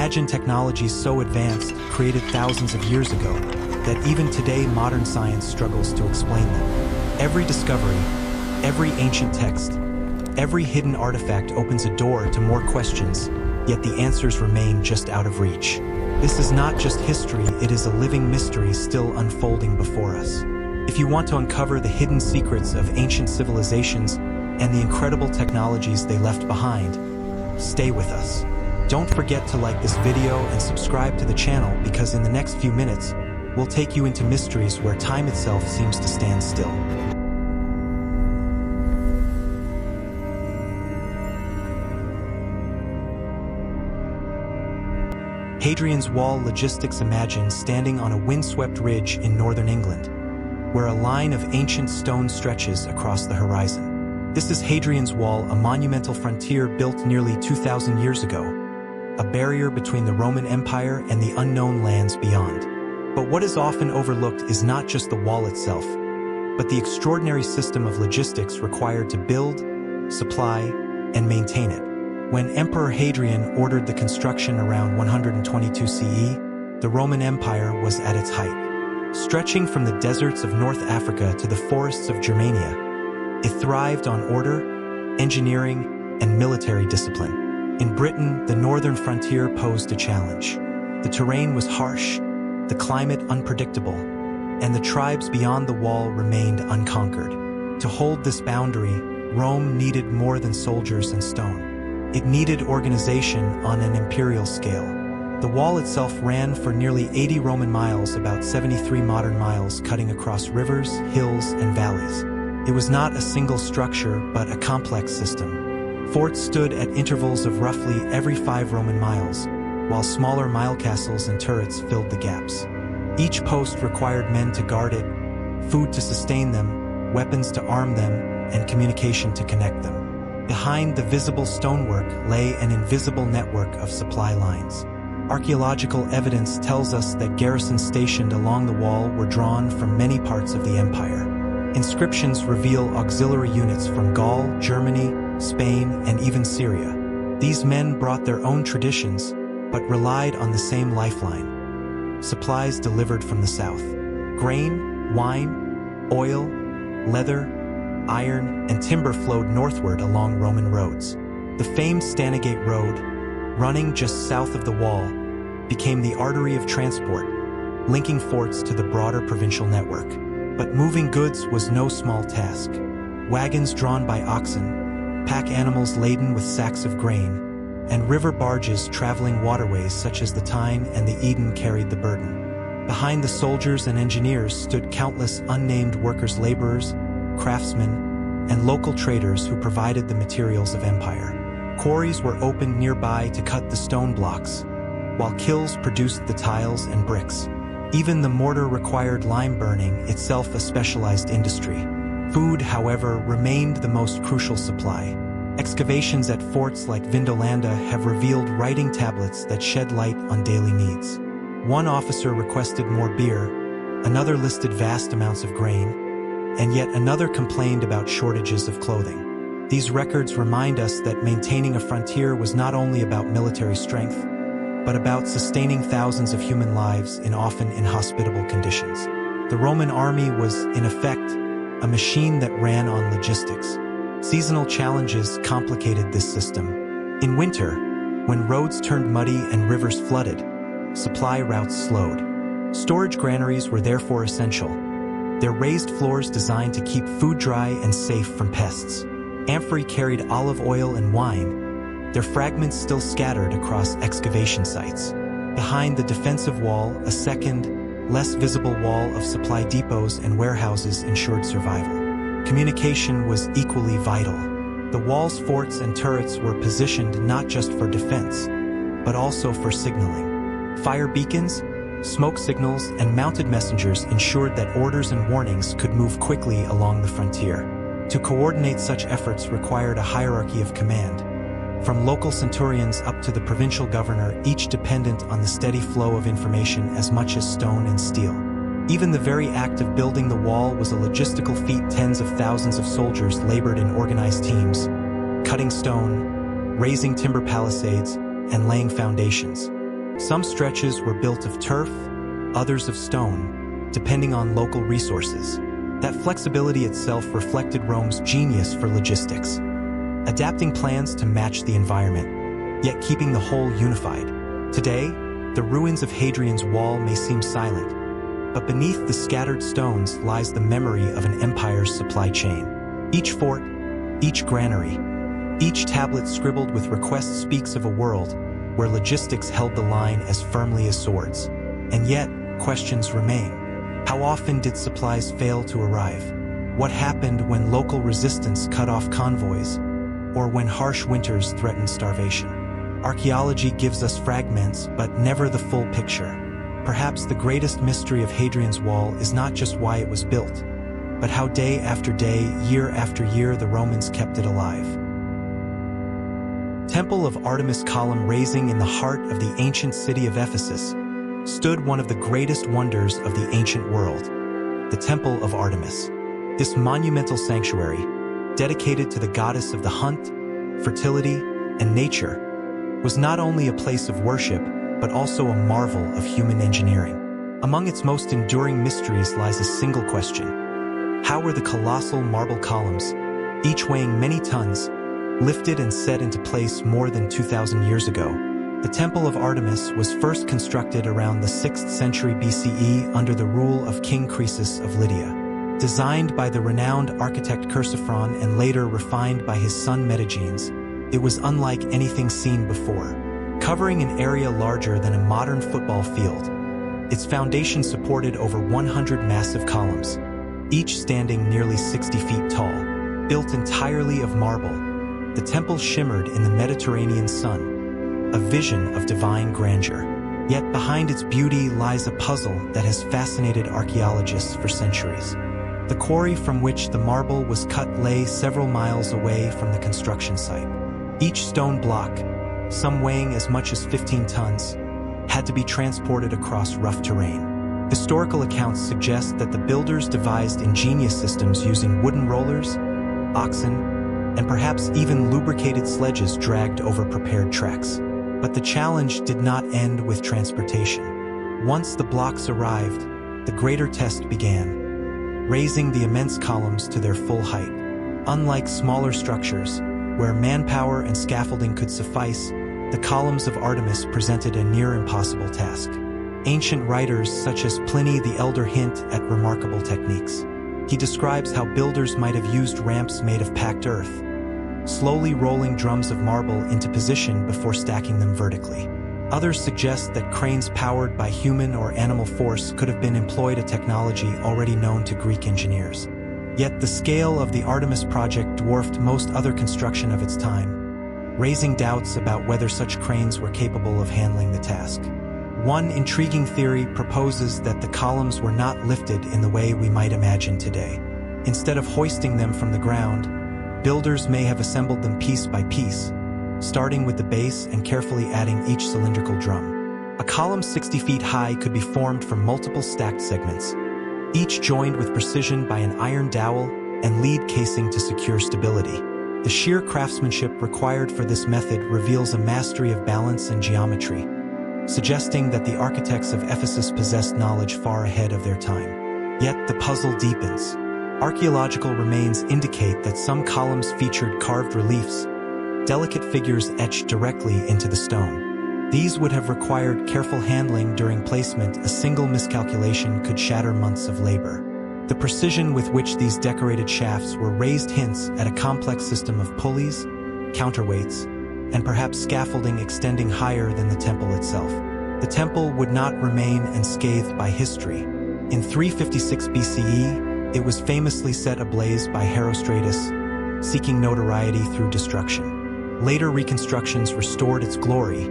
Imagine technologies so advanced, created thousands of years ago, that even today modern science struggles to explain them. Every discovery, every ancient text, every hidden artifact opens a door to more questions, yet the answers remain just out of reach. This is not just history, it is a living mystery still unfolding before us. If you want to uncover the hidden secrets of ancient civilizations and the incredible technologies they left behind, stay with us. Don't forget to like this video and subscribe to the channel, because in the next few minutes, we'll take you into mysteries where time itself seems to stand still. Hadrian's Wall logistics. Imagine standing on a windswept ridge in northern England, where a line of ancient stone stretches across the horizon. This is Hadrian's Wall, a monumental frontier built nearly 2,000 years ago, a barrier between the Roman Empire and the unknown lands beyond. But what is often overlooked is not just the wall itself, but the extraordinary system of logistics required to build, supply, and maintain it. When Emperor Hadrian ordered the construction around 122 CE, the Roman Empire was at its height. Stretching from the deserts of North Africa to the forests of Germania, it thrived on order, engineering, and military discipline. In Britain, the northern frontier posed a challenge. The terrain was harsh, the climate unpredictable, and the tribes beyond the wall remained unconquered. To hold this boundary, Rome needed more than soldiers and stone. It needed organization on an imperial scale. The wall itself ran for nearly 80 Roman miles, about 73 modern miles, cutting across rivers, hills, and valleys. It was not a single structure, but a complex system. Forts stood at intervals of roughly every 5 Roman miles, while smaller mile castles and turrets filled the gaps. Each post required men to guard it, food to sustain them, weapons to arm them, and communication to connect them. Behind the visible stonework lay an invisible network of supply lines. Archaeological evidence tells us that garrisons stationed along the wall were drawn from many parts of the empire. Inscriptions reveal auxiliary units from Gaul, Germany, Spain, and even Syria. These men brought their own traditions, but relied on the same lifeline: supplies delivered from the south. Grain, wine, oil, leather, iron, and timber flowed northward along Roman roads. The famed Stanigate Road, running just south of the wall, became the artery of transport, linking forts to the broader provincial network. But moving goods was no small task. Wagons drawn by oxen, pack animals laden with sacks of grain, and river barges traveling waterways such as the Tyne and the Eden carried the burden. Behind the soldiers and engineers stood countless unnamed workers, laborers, craftsmen, and local traders who provided the materials of empire. Quarries were opened nearby to cut the stone blocks, while kilns produced the tiles and bricks. Even the mortar required lime burning, itself a specialized industry. Food, however, remained the most crucial supply. Excavations at forts like Vindolanda have revealed writing tablets that shed light on daily needs. One officer requested more beer, another listed vast amounts of grain, and yet another complained about shortages of clothing. These records remind us that maintaining a frontier was not only about military strength, but about sustaining thousands of human lives in often inhospitable conditions. The Roman army was, in effect, a machine that ran on logistics. Seasonal challenges complicated this system. In winter, when roads turned muddy and rivers flooded, supply routes slowed. Storage granaries were therefore essential, their raised floors designed to keep food dry and safe from pests. Amphorae carried olive oil and wine, their fragments still scattered across excavation sites. Behind the defensive wall, a second, less visible wall of supply depots and warehouses ensured survival. Communication was equally vital. The wall's forts and turrets were positioned not just for defense, but also for signaling. Fire beacons, smoke signals, and mounted messengers ensured that orders and warnings could move quickly along the frontier. To coordinate such efforts required a hierarchy of command, from local centurions up to the provincial governor, each dependent on the steady flow of information as much as stone and steel. Even the very act of building the wall was a logistical feat. Tens of thousands of soldiers labored in organized teams, cutting stone, raising timber palisades, and laying foundations. Some stretches were built of turf, others of stone, depending on local resources. That flexibility itself reflected Rome's genius for logistics, adapting plans to match the environment, yet keeping the whole unified. Today, the ruins of Hadrian's Wall may seem silent, but beneath the scattered stones lies the memory of an empire's supply chain. Each fort, each granary, each tablet scribbled with requests speaks of a world where logistics held the line as firmly as swords. And yet, questions remain. How often did supplies fail to arrive? What happened when local resistance cut off convoys, or when harsh winters threatened starvation? Archaeology gives us fragments, but never the full picture. Perhaps the greatest mystery of Hadrian's Wall is not just why it was built, but how day after day, year after year, the Romans kept it alive. Temple of Artemis column raising in the heart of the ancient city of Ephesus stood one of the greatest wonders of the ancient world, the Temple of Artemis. This monumental sanctuary, dedicated to the goddess of the hunt, fertility, and nature, was not only a place of worship, but also a marvel of human engineering. Among its most enduring mysteries lies a single question. How were the colossal marble columns, each weighing many tons, lifted and set into place more than 2,000 years ago? The Temple of Artemis was first constructed around the 6th century BCE under the rule of King Croesus of Lydia. Designed by the renowned architect Chersiphron and later refined by his son Metagenes, it was unlike anything seen before. Covering an area larger than a modern football field, its foundation supported over 100 massive columns, each standing nearly 60 feet tall. Built entirely of marble, the temple shimmered in the Mediterranean sun, a vision of divine grandeur. Yet behind its beauty lies a puzzle that has fascinated archaeologists for centuries. The quarry from which the marble was cut lay several miles away from the construction site. Each stone block, some weighing as much as 15 tons, had to be transported across rough terrain. Historical accounts suggest that the builders devised ingenious systems using wooden rollers, oxen, and perhaps even lubricated sledges dragged over prepared tracks. But the challenge did not end with transportation. Once the blocks arrived, the greater test began, raising the immense columns to their full height. Unlike smaller structures, where manpower and scaffolding could suffice, the columns of Artemis presented a near-impossible task. Ancient writers such as Pliny the Elder hint at remarkable techniques. He describes how builders might have used ramps made of packed earth, slowly rolling drums of marble into position before stacking them vertically. Others suggest that cranes powered by human or animal force could have been employed, a technology already known to Greek engineers. Yet the scale of the Artemis project dwarfed most other construction of its time, raising doubts about whether such cranes were capable of handling the task. One intriguing theory proposes that the columns were not lifted in the way we might imagine today. Instead of hoisting them from the ground, builders may have assembled them piece by piece, starting with the base and carefully adding each cylindrical drum. A column 60 feet high could be formed from multiple stacked segments, each joined with precision by an iron dowel and lead casing to secure stability. The sheer craftsmanship required for this method reveals a mastery of balance and geometry, suggesting that the architects of Ephesus possessed knowledge far ahead of their time. Yet the puzzle deepens. Archaeological remains indicate that some columns featured carved reliefs, delicate figures etched directly into the stone. These would have required careful handling during placement. A single miscalculation could shatter months of labor. The precision with which these decorated shafts were raised hints at a complex system of pulleys, counterweights, and perhaps scaffolding extending higher than the temple itself. The temple would not remain unscathed by history. In 356 BCE, it was famously set ablaze by Herostratus, seeking notoriety through destruction. Later reconstructions restored its glory,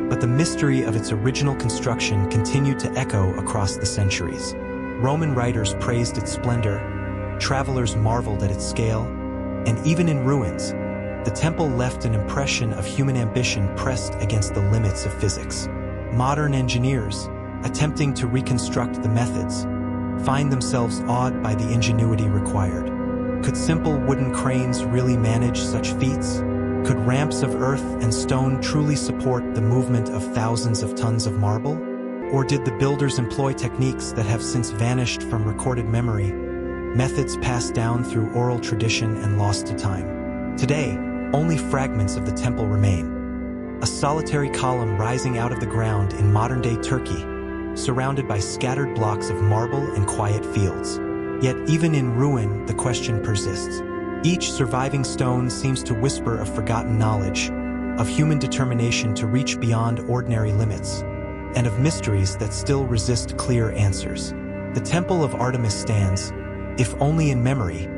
but the mystery of its original construction continued to echo across the centuries. Roman writers praised its splendor, travelers marveled at its scale, and even in ruins, the temple left an impression of human ambition pressed against the limits of physics. Modern engineers, attempting to reconstruct the methods, find themselves awed by the ingenuity required. Could simple wooden cranes really manage such feats? Could ramps of earth and stone truly support the movement of thousands of tons of marble? Or did the builders employ techniques that have since vanished from recorded memory, methods passed down through oral tradition and lost to time? Today, only fragments of the temple remain. A solitary column rising out of the ground in modern-day Turkey, surrounded by scattered blocks of marble and quiet fields. Yet even in ruin, the question persists. Each surviving stone seems to whisper of forgotten knowledge, of human determination to reach beyond ordinary limits, and of mysteries that still resist clear answers. The Temple of Artemis stands, if only in memory,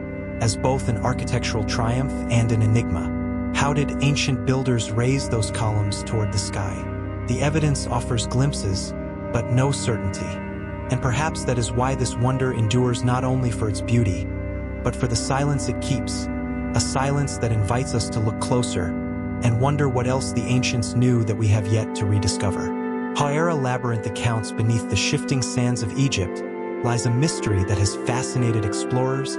as both an architectural triumph and an enigma. How did ancient builders raise those columns toward the sky? The evidence offers glimpses, but no certainty. And perhaps that is why this wonder endures not only for its beauty, but for the silence it keeps, a silence that invites us to look closer and wonder what else the ancients knew that we have yet to rediscover. Hawara Labyrinth accounts beneath the shifting sands of Egypt lies a mystery that has fascinated explorers,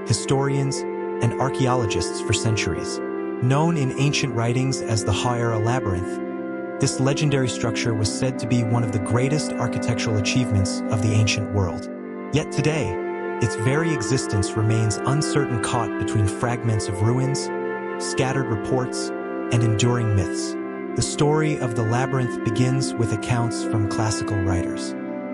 historians, and archaeologists for centuries. Known in ancient writings as the Hawara Labyrinth, this legendary structure was said to be one of the greatest architectural achievements of the ancient world. Yet today, its very existence remains uncertain, caught between fragments of ruins, scattered reports, and enduring myths. The story of the labyrinth begins with accounts from classical writers.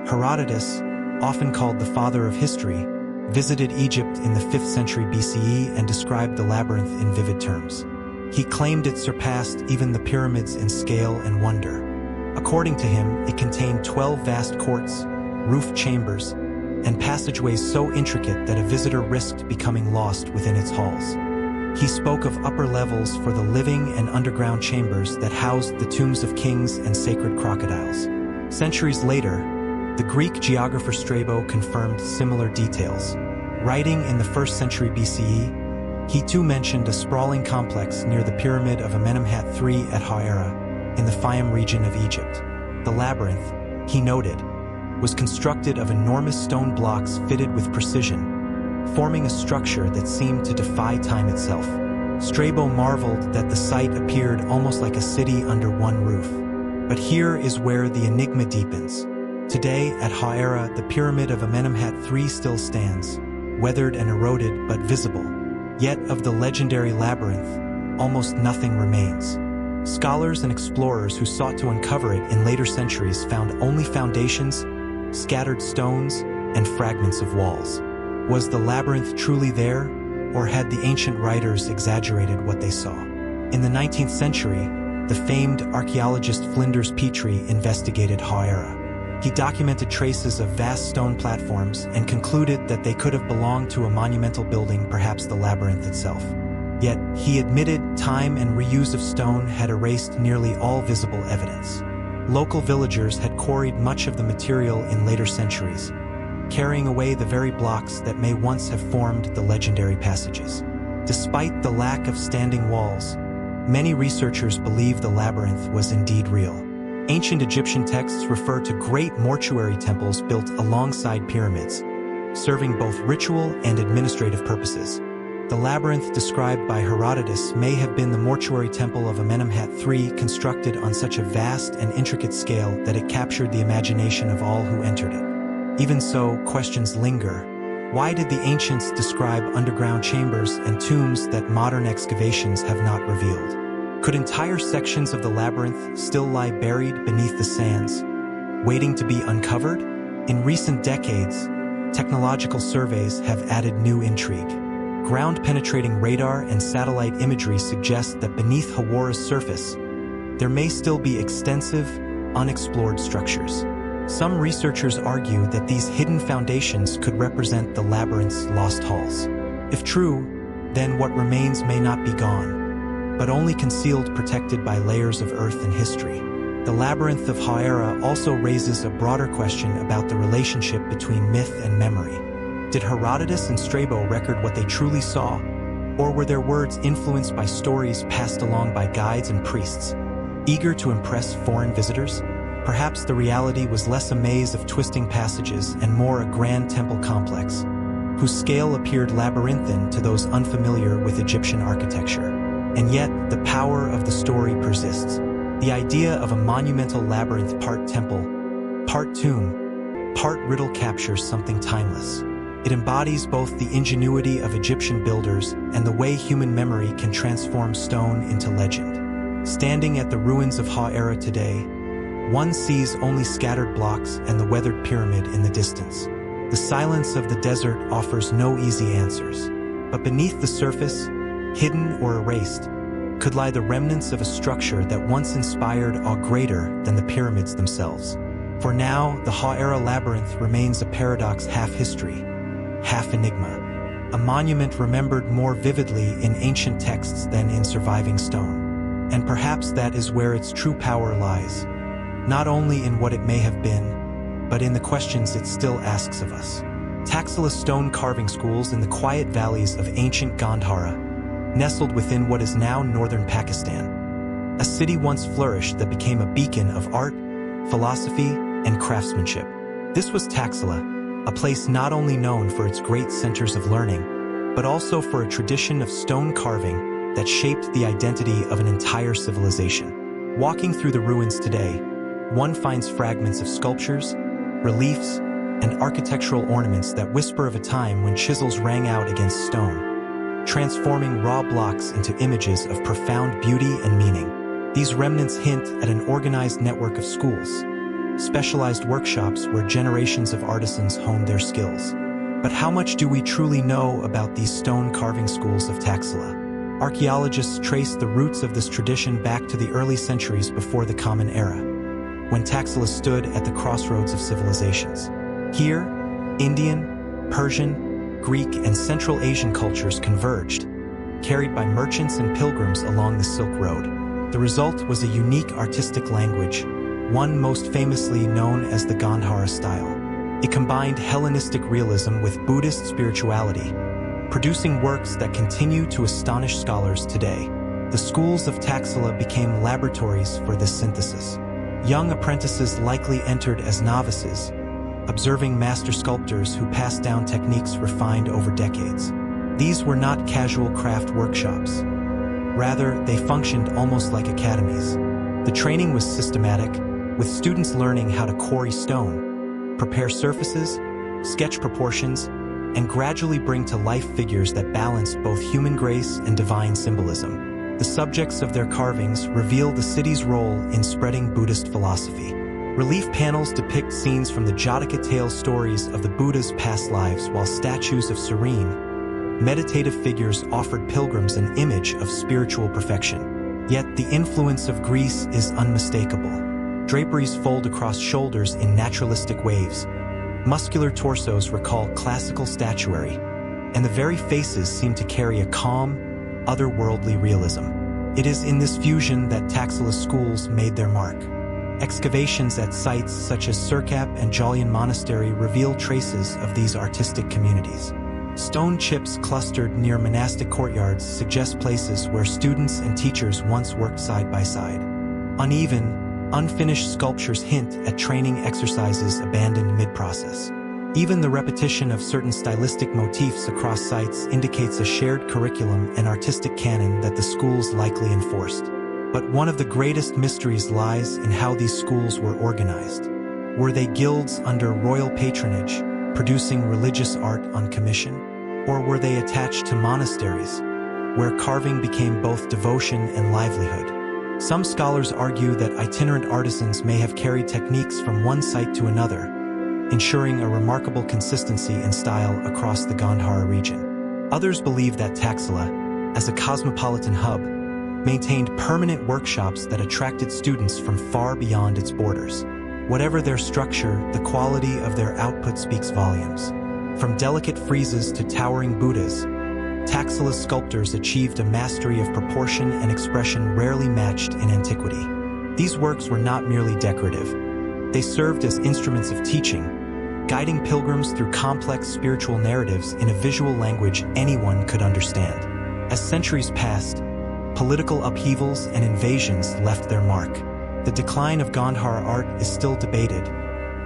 Herodotus, often called the father of history, visited Egypt in the 5th century BCE and described the labyrinth in vivid terms. He claimed it surpassed even the pyramids in scale and wonder. According to him, it contained 12 vast courts, roof chambers, and passageways so intricate that a visitor risked becoming lost within its halls. He spoke of upper levels for the living and underground chambers that housed the tombs of kings and sacred crocodiles. Centuries later, the Greek geographer Strabo confirmed similar details. Writing in the 1st century BCE, he too mentioned a sprawling complex near the pyramid of Amenemhat III at Hawara, in the Fayum region of Egypt. The labyrinth, he noted, was constructed of enormous stone blocks fitted with precision, forming a structure that seemed to defy time itself. Strabo marveled that the site appeared almost like a city under one roof. But here is where the enigma deepens. Today, at Hawara, the pyramid of Amenemhat III still stands, weathered and eroded but visible. Yet of the legendary labyrinth, almost nothing remains. Scholars and explorers who sought to uncover it in later centuries found only foundations, scattered stones, and fragments of walls. Was the labyrinth truly there, or had the ancient writers exaggerated what they saw? In the 19th century, the famed archaeologist Flinders Petrie investigated Hawara. He documented traces of vast stone platforms and concluded that they could have belonged to a monumental building, perhaps the labyrinth itself. Yet, he admitted time and reuse of stone had erased nearly all visible evidence. Local villagers had quarried much of the material in later centuries, carrying away the very blocks that may once have formed the legendary passages. Despite the lack of standing walls, many researchers believe the labyrinth was indeed real. Ancient Egyptian texts refer to great mortuary temples built alongside pyramids, serving both ritual and administrative purposes. The labyrinth described by Herodotus may have been the mortuary temple of Amenemhat III, constructed on such a vast and intricate scale that it captured the imagination of all who entered it. Even so, questions linger. Why did the ancients describe underground chambers and tombs that modern excavations have not revealed? Could entire sections of the labyrinth still lie buried beneath the sands, waiting to be uncovered? In recent decades, technological surveys have added new intrigue. Ground-penetrating radar and satellite imagery suggest that beneath Hawara's surface, there may still be extensive, unexplored structures. Some researchers argue that these hidden foundations could represent the labyrinth's lost halls. If true, then what remains may not be gone, but only concealed, protected by layers of earth and history. The labyrinth of Hawara also raises a broader question about the relationship between myth and memory. Did Herodotus and Strabo record what they truly saw, or were their words influenced by stories passed along by guides and priests, eager to impress foreign visitors? Perhaps the reality was less a maze of twisting passages and more a grand temple complex, whose scale appeared labyrinthine to those unfamiliar with Egyptian architecture. And yet, the power of the story persists. The idea of a monumental labyrinth, part temple, part tomb, part riddle captures something timeless. It embodies both the ingenuity of Egyptian builders and the way human memory can transform stone into legend. Standing at the ruins of Ha-era today, one sees only scattered blocks and the weathered pyramid in the distance. The silence of the desert offers no easy answers. But beneath the surface, hidden or erased, could lie the remnants of a structure that once inspired awe greater than the pyramids themselves. For now, the Ha-era labyrinth remains a paradox, half history, half enigma. A monument remembered more vividly in ancient texts than in surviving stone. And perhaps that is where its true power lies, not only in what it may have been, but in the questions it still asks of us. Taxila stone carving schools in the quiet valleys of ancient Gandhara, nestled within what is now northern Pakistan. A city once flourished that became a beacon of art, philosophy, and craftsmanship. This was Taxila, a place not only known for its great centers of learning, but also for a tradition of stone carving that shaped the identity of an entire civilization. Walking through the ruins today, one finds fragments of sculptures, reliefs, and architectural ornaments that whisper of a time when chisels rang out against stone, transforming raw blocks into images of profound beauty and meaning. These remnants hint at an organized network of schools, specialized workshops where generations of artisans honed their skills. But how much do we truly know about these stone carving schools of Taxila? Archaeologists trace the roots of this tradition back to the early centuries before the Common Era, when Taxila stood at the crossroads of civilizations. Here, Indian, Persian, Greek, and Central Asian cultures converged, carried by merchants and pilgrims along the Silk Road. The result was a unique artistic language, one most famously known as the Gandhara style. It combined Hellenistic realism with Buddhist spirituality, producing works that continue to astonish scholars today. The schools of Taxila became laboratories for this synthesis. Young apprentices likely entered as novices, observing master sculptors who passed down techniques refined over decades. These were not casual craft workshops. Rather, they functioned almost like academies. The training was systematic, with students learning how to quarry stone, prepare surfaces, sketch proportions, and gradually bring to life figures that balanced both human grace and divine symbolism. The subjects of their carvings reveal the city's role in spreading Buddhist philosophy. Relief panels depict scenes from the Jataka tale stories of the Buddha's past lives, while statues of serene, meditative figures offered pilgrims an image of spiritual perfection. Yet the influence of Greece is unmistakable. Draperies fold across shoulders in naturalistic waves. Muscular torsos recall classical statuary, and the very faces seem to carry a calm, otherworldly realism. It is in this fusion that Taxila schools made their mark. Excavations at sites such as Sirkap and Jolyon Monastery reveal traces of these artistic communities. Stone chips clustered near monastic courtyards suggest places where students and teachers once worked side by side. Uneven, unfinished sculptures hint at training exercises abandoned mid-process. Even the repetition of certain stylistic motifs across sites indicates a shared curriculum and artistic canon that the schools likely enforced. But one of the greatest mysteries lies in how these schools were organized. Were they guilds under royal patronage, producing religious art on commission? Or were they attached to monasteries, where carving became both devotion and livelihood? Some scholars argue that itinerant artisans may have carried techniques from one site to another, ensuring a remarkable consistency in style across the Gandhara region. Others believe that Taxila, as a cosmopolitan hub, maintained permanent workshops that attracted students from far beyond its borders. Whatever their structure, the quality of their output speaks volumes. From delicate friezes to towering Buddhas, Taxila's sculptors achieved a mastery of proportion and expression rarely matched in antiquity. These works were not merely decorative. They served as instruments of teaching, guiding pilgrims through complex spiritual narratives in a visual language anyone could understand. As centuries passed, political upheavals and invasions left their mark. The decline of Gandhara art is still debated,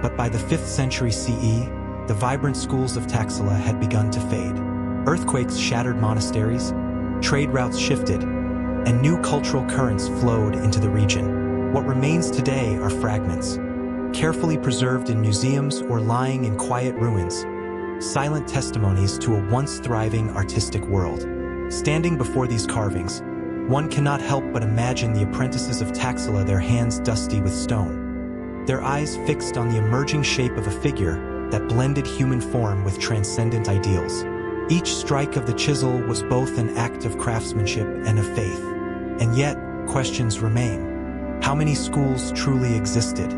but by the 5th century CE, the vibrant schools of Taxila had begun to fade. Earthquakes shattered monasteries, trade routes shifted, and new cultural currents flowed into the region. What remains today are fragments, carefully preserved in museums or lying in quiet ruins, silent testimonies to a once thriving artistic world. Standing before these carvings, one cannot help but imagine the apprentices of Taxila, their hands dusty with stone, their eyes fixed on the emerging shape of a figure that blended human form with transcendent ideals. Each strike of the chisel was both an act of craftsmanship and of faith. And yet, questions remain. How many schools truly existed?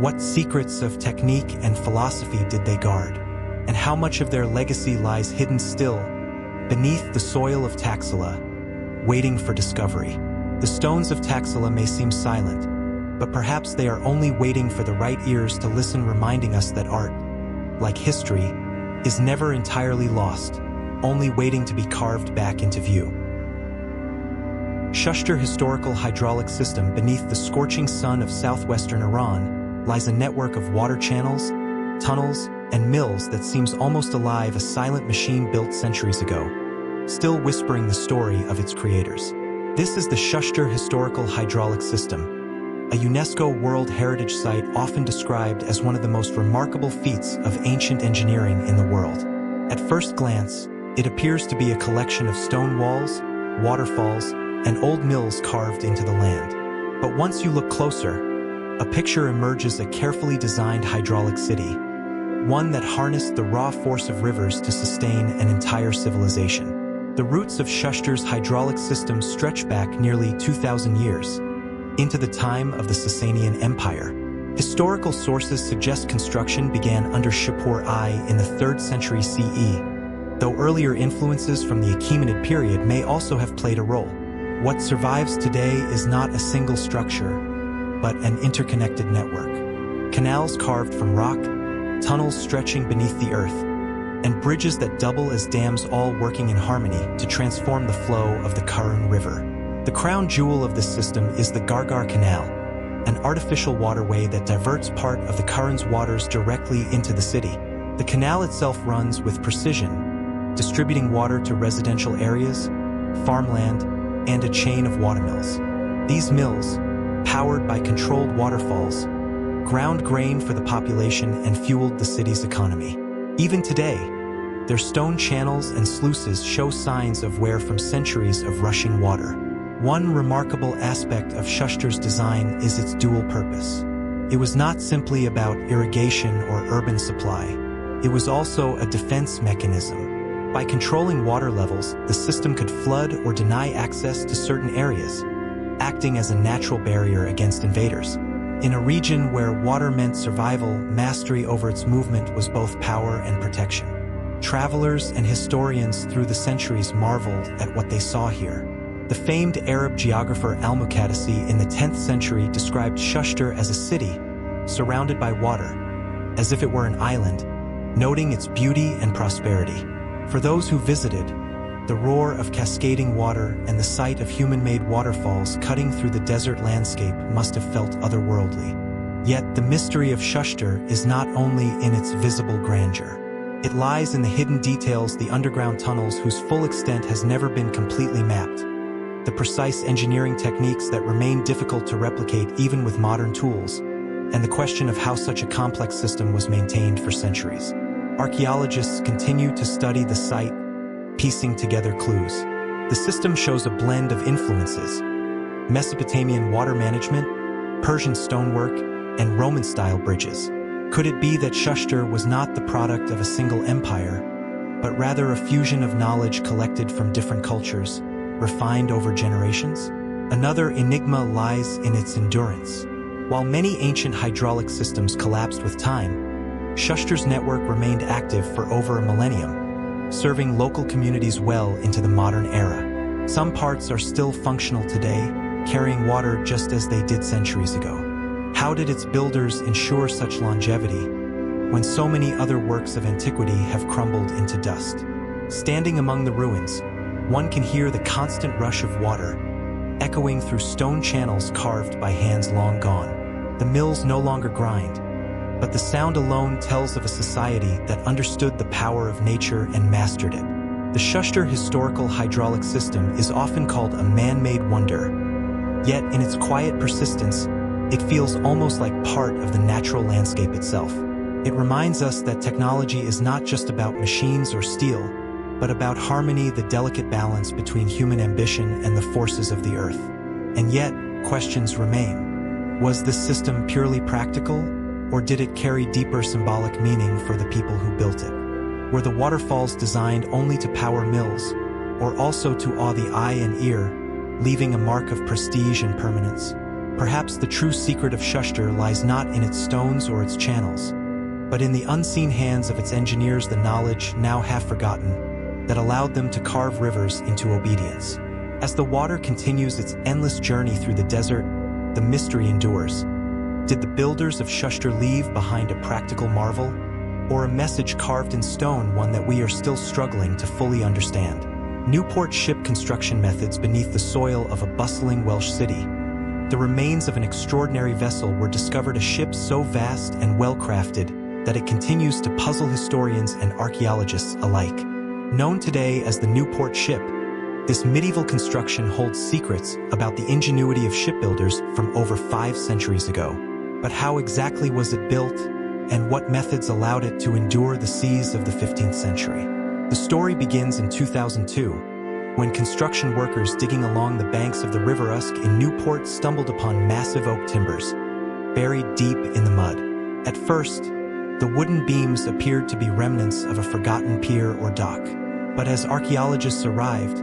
What secrets of technique and philosophy did they guard? And how much of their legacy lies hidden still beneath the soil of Taxila, waiting for discovery? The stones of Taxila may seem silent, but perhaps they are only waiting for the right ears to listen, reminding us that art, like history, is never entirely lost, only waiting to be carved back into view. Shushtar Historical Hydraulic System. Beneath the scorching sun of southwestern Iran lies a network of water channels, tunnels, and mills that seems almost alive, a silent machine built centuries ago, still whispering the story of its creators. This is the Shushtar Historical Hydraulic System, a UNESCO World Heritage Site often described as one of the most remarkable feats of ancient engineering in the world. At first glance, it appears to be a collection of stone walls, waterfalls, and old mills carved into the land. But once you look closer, a picture emerges: a carefully designed hydraulic city, one that harnessed the raw force of rivers to sustain an entire civilization. The roots of Shushtar's hydraulic system stretch back nearly 2,000 years, into the time of the Sasanian Empire. Historical sources suggest construction began under Shapur I in the 3rd century CE, though earlier influences from the Achaemenid period may also have played a role. What survives today is not a single structure, but an interconnected network. Canals carved from rock, tunnels stretching beneath the earth, and bridges that double as dams, all working in harmony to transform the flow of the Karun River. The crown jewel of this system is the Gargar Canal, an artificial waterway that diverts part of the Karun's waters directly into the city. The canal itself runs with precision, distributing water to residential areas, farmland, and a chain of watermills. These mills, powered by controlled waterfalls, ground grain for the population and fueled the city's economy. Even today, their stone channels and sluices show signs of wear from centuries of rushing water. One remarkable aspect of Shushtar's design is its dual purpose. It was not simply about irrigation or urban supply. It was also a defense mechanism. By controlling water levels, the system could flood or deny access to certain areas, acting as a natural barrier against invaders. In a region where water meant survival, mastery over its movement was both power and protection. Travelers and historians through the centuries marveled at what they saw here. The famed Arab geographer Al-Muqaddasi in the 10th century described Shushtar as a city surrounded by water, as if it were an island, noting its beauty and prosperity. For those who visited, the roar of cascading water and the sight of human-made waterfalls cutting through the desert landscape must have felt otherworldly. Yet the mystery of Shushtar is not only in its visible grandeur. It lies in the hidden details, the underground tunnels whose full extent has never been completely mapped, the precise engineering techniques that remain difficult to replicate even with modern tools, and the question of how such a complex system was maintained for centuries. Archaeologists continue to study the site, piecing together clues. The system shows a blend of influences: Mesopotamian water management, Persian stonework, and Roman-style bridges. Could it be that Shushtar was not the product of a single empire, but rather a fusion of knowledge collected from different cultures, refined over generations? Another enigma lies in its endurance. While many ancient hydraulic systems collapsed with time, Shushtar's network remained active for over a millennium, serving local communities well into the modern era. Some parts are still functional today, carrying water just as they did centuries ago. How did its builders ensure such longevity when so many other works of antiquity have crumbled into dust? Standing among the ruins, one can hear the constant rush of water, echoing through stone channels carved by hands long gone. The mills no longer grind, but the sound alone tells of a society that understood the power of nature and mastered it. The Schuster historical hydraulic system is often called a man-made wonder, yet in its quiet persistence, it feels almost like part of the natural landscape itself. It reminds us that technology is not just about machines or steel, but about harmony, the delicate balance between human ambition and the forces of the earth. And yet, questions remain. Was this system purely practical, or did it carry deeper symbolic meaning for the people who built it? Were the waterfalls designed only to power mills, or also to awe the eye and ear, leaving a mark of prestige and permanence? Perhaps the true secret of Schuster lies not in its stones or its channels, but in the unseen hands of its engineers, the knowledge, now half forgotten, that allowed them to carve rivers into obedience. As the water continues its endless journey through the desert, the mystery endures. Did the builders of Schuster leave behind a practical marvel, or a message carved in stone, one that we are still struggling to fully understand? Newport ship construction methods beneath the soil of a bustling Welsh city. The remains of an extraordinary vessel were discovered, a ship so vast and well-crafted that it continues to puzzle historians and archaeologists alike. Known today as the Newport ship, this medieval construction holds secrets about the ingenuity of shipbuilders from over 5 centuries ago. But how exactly was it built, and what methods allowed it to endure the seas of the 15th century? The story begins in 2002, when construction workers digging along the banks of the River Usk in Newport stumbled upon massive oak timbers, buried deep in the mud. At first, the wooden beams appeared to be remnants of a forgotten pier or dock. But as archaeologists arrived,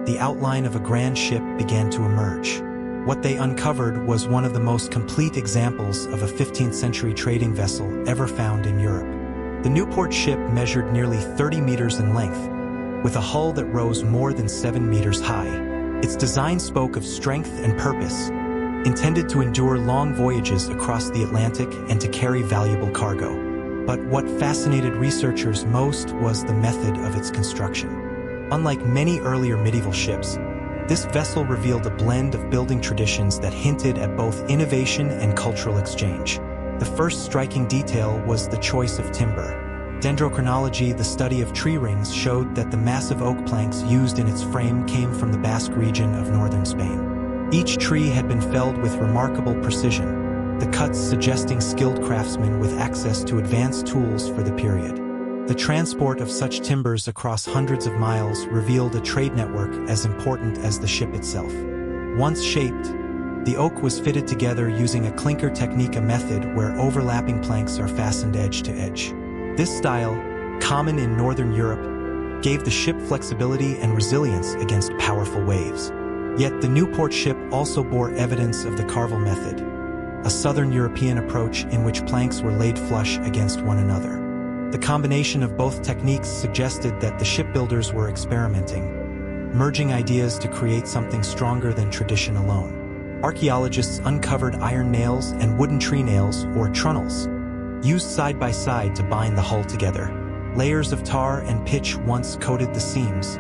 the outline of a grand ship began to emerge. What they uncovered was one of the most complete examples of a 15th century trading vessel ever found in Europe. The Newport ship measured nearly 30 meters in length, with a hull that rose more than 7 meters high. Its design spoke of strength and purpose, intended to endure long voyages across the Atlantic and to carry valuable cargo. But what fascinated researchers most was the method of its construction. Unlike many earlier medieval ships, this vessel revealed a blend of building traditions that hinted at both innovation and cultural exchange. The first striking detail was the choice of timber. Dendrochronology, the study of tree rings, showed that the massive oak planks used in its frame came from the Basque region of northern Spain. Each tree had been felled with remarkable precision, the cuts suggesting skilled craftsmen with access to advanced tools for the period. The transport of such timbers across hundreds of miles revealed a trade network as important as the ship itself. Once shaped, the oak was fitted together using a clinker technique, a method where overlapping planks are fastened edge to edge. This style, common in Northern Europe, gave the ship flexibility and resilience against powerful waves. Yet the Newport ship also bore evidence of the carvel method, a Southern European approach in which planks were laid flush against one another. The combination of both techniques suggested that the shipbuilders were experimenting, merging ideas to create something stronger than tradition alone. Archaeologists uncovered iron nails and wooden tree nails, or trunnels, used side by side to bind the hull together. Layers of tar and pitch once coated the seams,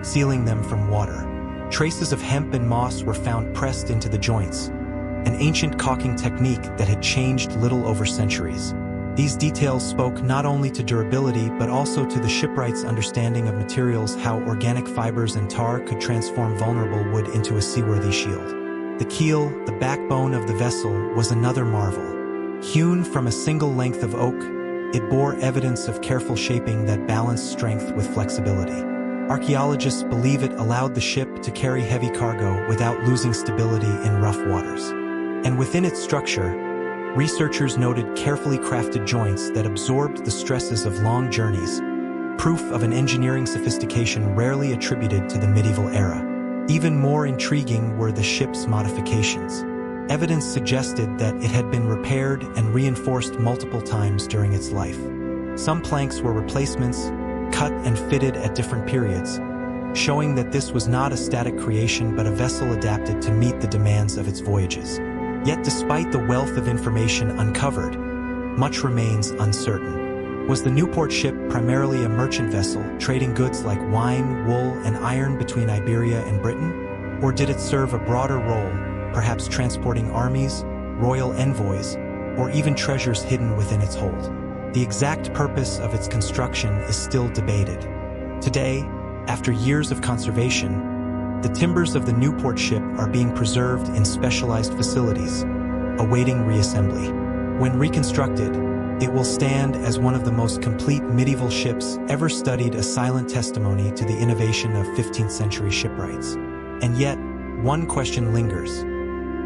sealing them from water. Traces of hemp and moss were found pressed into the joints, an ancient caulking technique that had changed little over centuries. These details spoke not only to durability but also to the shipwright's understanding of materials, how organic fibers and tar could transform vulnerable wood into a seaworthy shield. The keel, the backbone of the vessel, was another marvel. Hewn from a single length of oak, it bore evidence of careful shaping that balanced strength with flexibility. Archaeologists believe it allowed the ship to carry heavy cargo without losing stability in rough waters. And within its structure, researchers noted carefully crafted joints that absorbed the stresses of long journeys, proof of an engineering sophistication rarely attributed to the medieval era. Even more intriguing were the ship's modifications. Evidence suggested that it had been repaired and reinforced multiple times during its life. Some planks were replacements, cut and fitted at different periods, showing that this was not a static creation but a vessel adapted to meet the demands of its voyages. Yet despite the wealth of information uncovered, much remains uncertain. Was the Newport ship primarily a merchant vessel, trading goods like wine, wool, and iron between Iberia and Britain? Or did it serve a broader role, perhaps transporting armies, royal envoys, or even treasures hidden within its hold? The exact purpose of its construction is still debated. Today, After years of conservation, the timbers of the Newport ship are being preserved in specialized facilities, awaiting reassembly. When reconstructed, it will stand as one of the most complete medieval ships ever studied, a silent testimony to the innovation of 15th century shipwrights. And yet, one question lingers.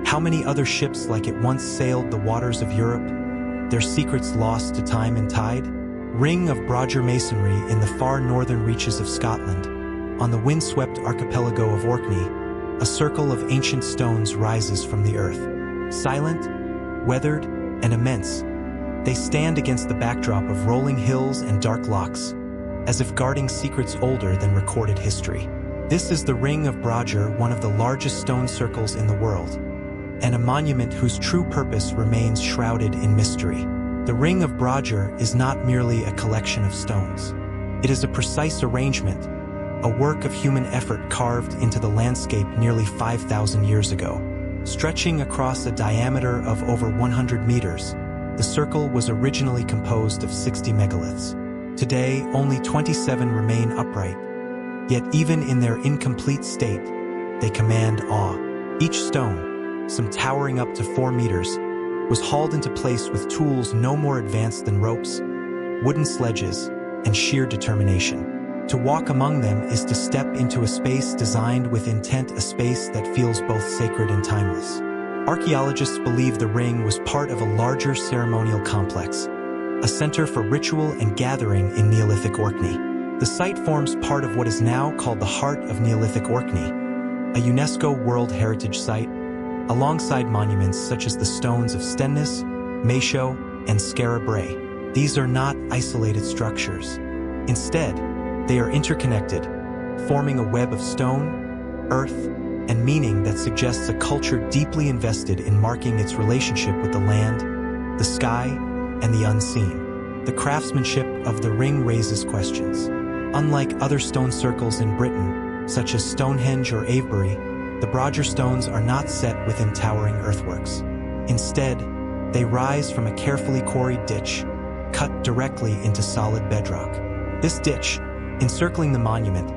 How many other ships like it once sailed the waters of Europe, their secrets lost to time and tide? Ring of Brodger masonry in the far northern reaches of Scotland. On the windswept archipelago of Orkney, a circle of ancient stones rises from the earth. Silent, weathered, and immense, they stand against the backdrop of rolling hills and dark lochs, as if guarding secrets older than recorded history. This is the Ring of Brodger, one of the largest stone circles in the world, and a monument whose true purpose remains shrouded in mystery. The Ring of Brodger is not merely a collection of stones. It is a precise arrangement, a work of human effort carved into the landscape nearly 5,000 years ago. Stretching across a diameter of over 100 meters, the circle was originally composed of 60 megaliths. Today, only 27 remain upright, yet even in their incomplete state, they command awe. Each stone, some towering up to 4 meters, was hauled into place with tools no more advanced than ropes, wooden sledges, and sheer determination. To walk among them is to step into a space designed with intent, a space that feels both sacred and timeless. Archaeologists believe the ring was part of a larger ceremonial complex, a center for ritual and gathering in Neolithic Orkney. The site forms part of what is now called the Heart of Neolithic Orkney, a UNESCO World Heritage Site, alongside monuments such as the stones of Stenness, Maeshowe, and Skara Brae. These are not isolated structures. Instead, they are interconnected, forming a web of stone, earth, and meaning that suggests a culture deeply invested in marking its relationship with the land, the sky, and the unseen. The craftsmanship of the ring raises questions. Unlike other stone circles in Britain, such as Stonehenge or Avebury, the Brodger stones are not set within towering earthworks. Instead, they rise from a carefully quarried ditch, cut directly into solid bedrock. This ditch, encircling the monument,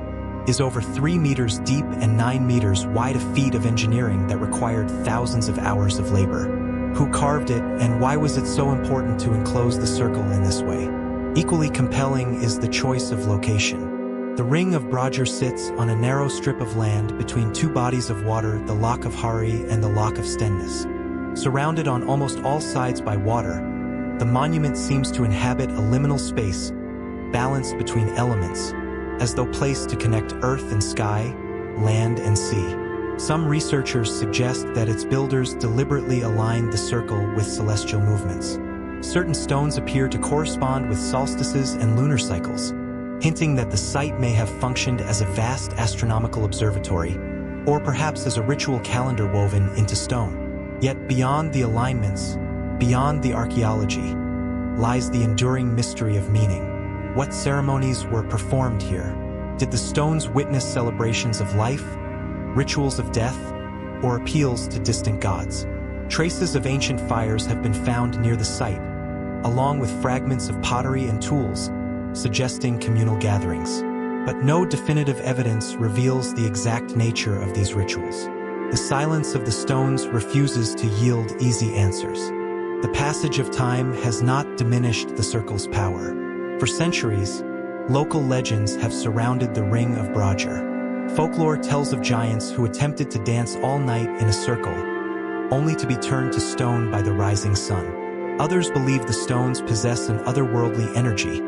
is over 3 meters deep and 9 meters wide, a feat of engineering that required thousands of hours of labor. Who carved it, and why was it so important to enclose the circle in this way? Equally compelling is the choice of location. The Ring of Brodger sits on a narrow strip of land between two bodies of water, the Loch of Harry and the Loch of Stenness. Surrounded on almost all sides by water, the monument seems to inhabit a liminal space, balanced between elements, as though placed to connect earth and sky, land and sea. Some researchers suggest that its builders deliberately aligned the circle with celestial movements. Certain stones appear to correspond with solstices and lunar cycles, hinting that the site may have functioned as a vast astronomical observatory, or perhaps as a ritual calendar woven into stone. Yet beyond the alignments, beyond the archaeology, lies the enduring mystery of meaning. What ceremonies were performed here? Did the stones witness celebrations of life, rituals of death, or appeals to distant gods? Traces of ancient fires have been found near the site, along with fragments of pottery and tools, suggesting communal gatherings. But no definitive evidence reveals the exact nature of these rituals. The silence of the stones refuses to yield easy answers. The passage of time has not diminished the circle's power. For centuries, local legends have surrounded the Ring of Brodger. Folklore tells of giants who attempted to dance all night in a circle, only to be turned to stone by the rising sun. Others believe the stones possess an otherworldly energy,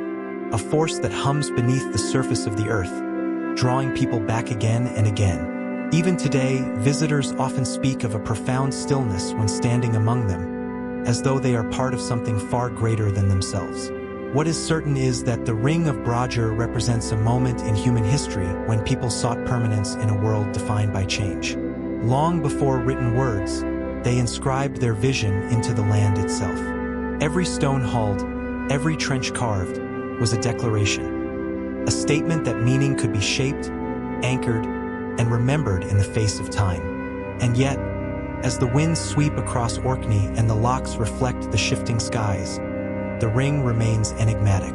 a force that hums beneath the surface of the earth, drawing people back again and again. Even today, visitors often speak of a profound stillness when standing among them, as though they are part of something far greater than themselves. What is certain is that the Ring of Brodger represents a moment in human history when people sought permanence in a world defined by change. Long before written words, they inscribed their vision into the land itself. Every stone hauled, every trench carved, was a declaration, a statement that meaning could be shaped, anchored, and remembered in the face of time. And yet, as the winds sweep across Orkney and the lochs reflect the shifting skies, the ring remains enigmatic.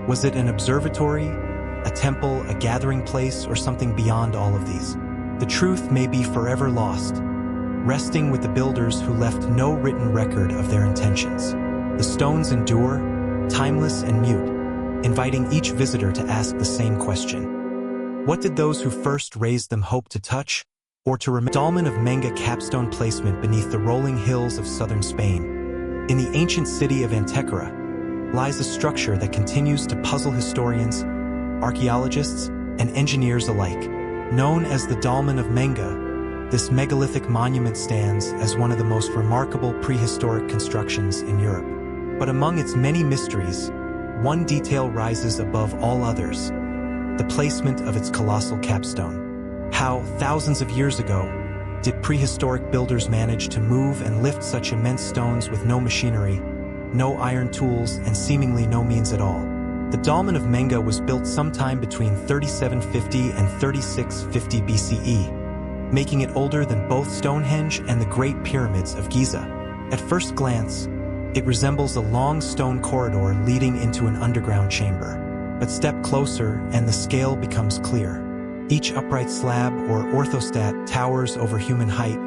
Was it an observatory, a temple, a gathering place, or something beyond all of these? The truth may be forever lost, resting with the builders who left no written record of their intentions. The stones endure, timeless and mute, inviting each visitor to ask the same question. What did those who first raised them hope to touch, or to remember? Dolmen of Menga capstone placement beneath the rolling hills of southern Spain. In the ancient city of Antequera lies a structure that continues to puzzle historians, archaeologists, and engineers alike. Known as the Dolmen of Menga, this megalithic monument stands as one of the most remarkable prehistoric constructions in Europe. But among its many mysteries, one detail rises above all others: the placement of its colossal capstone. How, thousands of years ago, did prehistoric builders manage to move and lift such immense stones with no machinery, no iron tools, and seemingly no means at all? The Dolmen of Menga was built sometime between 3750 and 3650 BCE, making it older than both Stonehenge and the Great Pyramids of Giza. At first glance, it resembles a long stone corridor leading into an underground chamber. But step closer and the scale becomes clear. Each upright slab or orthostat towers over human height,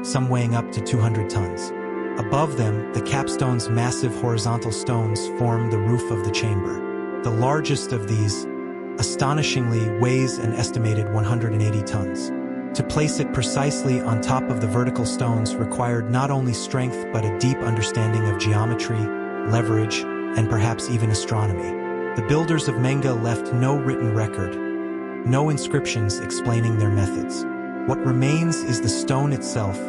some weighing up to 200 tons. Above them, the capstone's massive horizontal stones form the roof of the chamber. The largest of these, astonishingly, weighs an estimated 180 tons. To place it precisely on top of the vertical stones required not only strength but a deep understanding of geometry, leverage, and perhaps even astronomy. The builders of Menga left no written record, no inscriptions explaining their methods. What remains is the stone itself,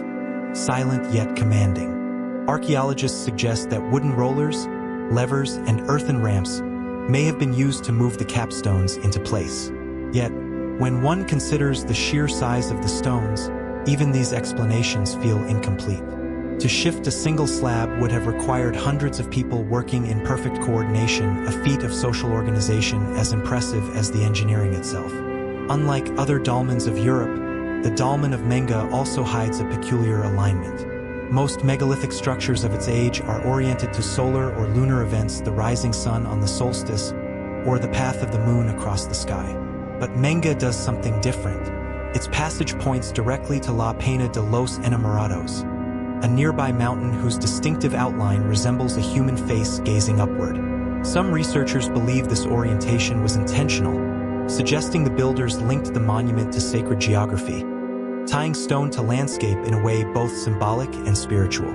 silent yet commanding. Archaeologists suggest that wooden rollers, levers, and earthen ramps may have been used to move the capstones into place. Yet, when one considers the sheer size of the stones, even these explanations feel incomplete. To shift a single slab would have required hundreds of people working in perfect coordination, a feat of social organization as impressive as the engineering itself. Unlike other dolmens of Europe, the Dolmen of Menga also hides a peculiar alignment. Most megalithic structures of its age are oriented to solar or lunar events, the rising sun on the solstice, or the path of the moon across the sky. But Menga does something different. Its passage points directly to La Peña de los Enamorados, a nearby mountain whose distinctive outline resembles a human face gazing upward. Some researchers believe this orientation was intentional, suggesting the builders linked the monument to sacred geography, tying stone to landscape in a way both symbolic and spiritual.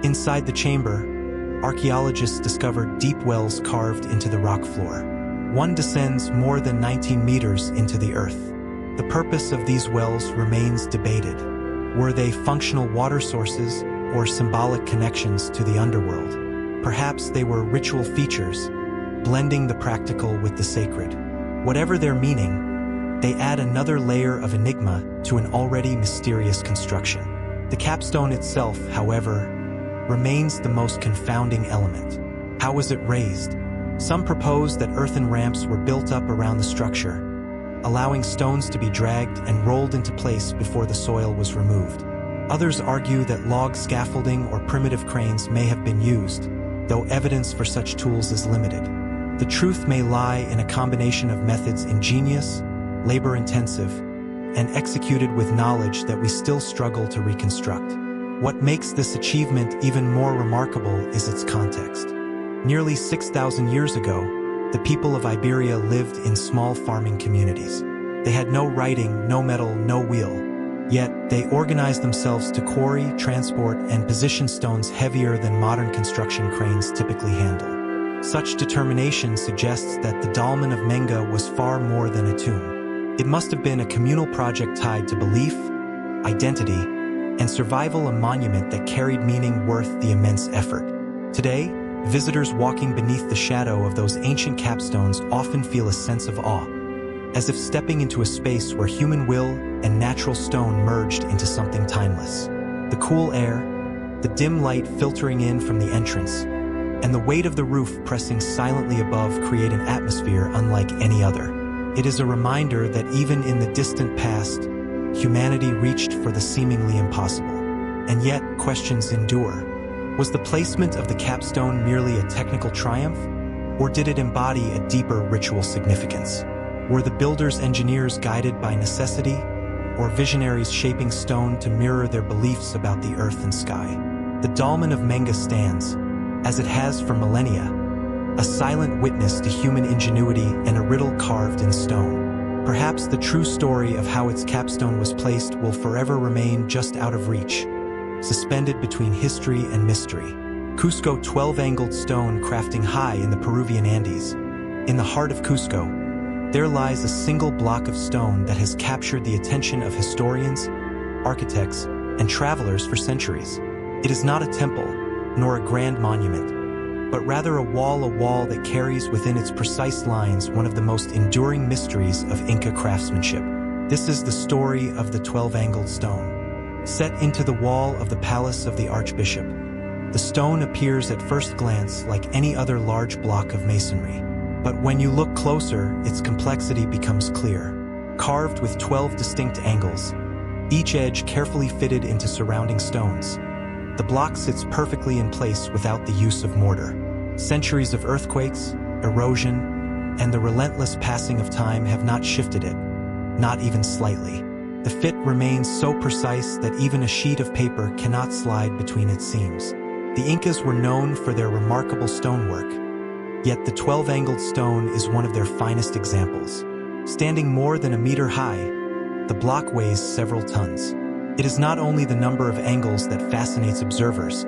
Inside the chamber, archaeologists discovered deep wells carved into the rock floor. One descends more than 19 meters into the earth. The purpose of these wells remains debated. Were they functional water sources or symbolic connections to the underworld? Perhaps they were ritual features, blending the practical with the sacred. Whatever their meaning, they add another layer of enigma to an already mysterious construction. The capstone itself, however, remains the most confounding element. How was it raised? Some propose that earthen ramps were built up around the structure, allowing stones to be dragged and rolled into place before the soil was removed. Others argue that log scaffolding or primitive cranes may have been used, though evidence for such tools is limited. The truth may lie in a combination of methods ingenious, labor-intensive, and executed with knowledge that we still struggle to reconstruct. What makes this achievement even more remarkable is its context. Nearly 6,000 years ago, the people of Iberia lived in small farming communities. They had no writing, no metal, no wheel. Yet, they organized themselves to quarry, transport, and position stones heavier than modern construction cranes typically handle. Such determination suggests that the Dolmen of Menga was far more than a tomb. It must have been a communal project tied to belief, identity, and survival, a monument that carried meaning worth the immense effort. Today, visitors walking beneath the shadow of those ancient capstones often feel a sense of awe, as if stepping into a space where human will and natural stone merged into something timeless. The cool air, the dim light filtering in from the entrance, and the weight of the roof pressing silently above create an atmosphere unlike any other. It is a reminder that even in the distant past, humanity reached for the seemingly impossible. And yet, questions endure. Was the placement of the capstone merely a technical triumph, or did it embody a deeper ritual significance? Were the builders' engineers guided by necessity, or visionaries shaping stone to mirror their beliefs about the earth and sky? The dolmen of Menga stands, as it has for millennia, a silent witness to human ingenuity and a riddle carved in stone. Perhaps the true story of how its capstone was placed will forever remain just out of reach, suspended between history and mystery. Cusco 12-angled stone crafting high in the Peruvian Andes. In the heart of Cusco, there lies a single block of stone that has captured the attention of historians, architects, and travelers for centuries. It is not a temple, nor a grand monument, but rather a wall that carries within its precise lines one of the most enduring mysteries of Inca craftsmanship. This is the story of the 12-angled stone. Set into the wall of the palace of the archbishop, the stone appears at first glance like any other large block of masonry. But when you look closer, its complexity becomes clear. Carved with 12 distinct angles, each edge carefully fitted into surrounding stones, the block sits perfectly in place without the use of mortar. Centuries of earthquakes, erosion, and the relentless passing of time have not shifted it, not even slightly. The fit remains so precise that even a sheet of paper cannot slide between its seams. The Incas were known for their remarkable stonework, yet the 12-angled stone is one of their finest examples. Standing more than a meter high, the block weighs several tons. It is not only the number of angles that fascinates observers,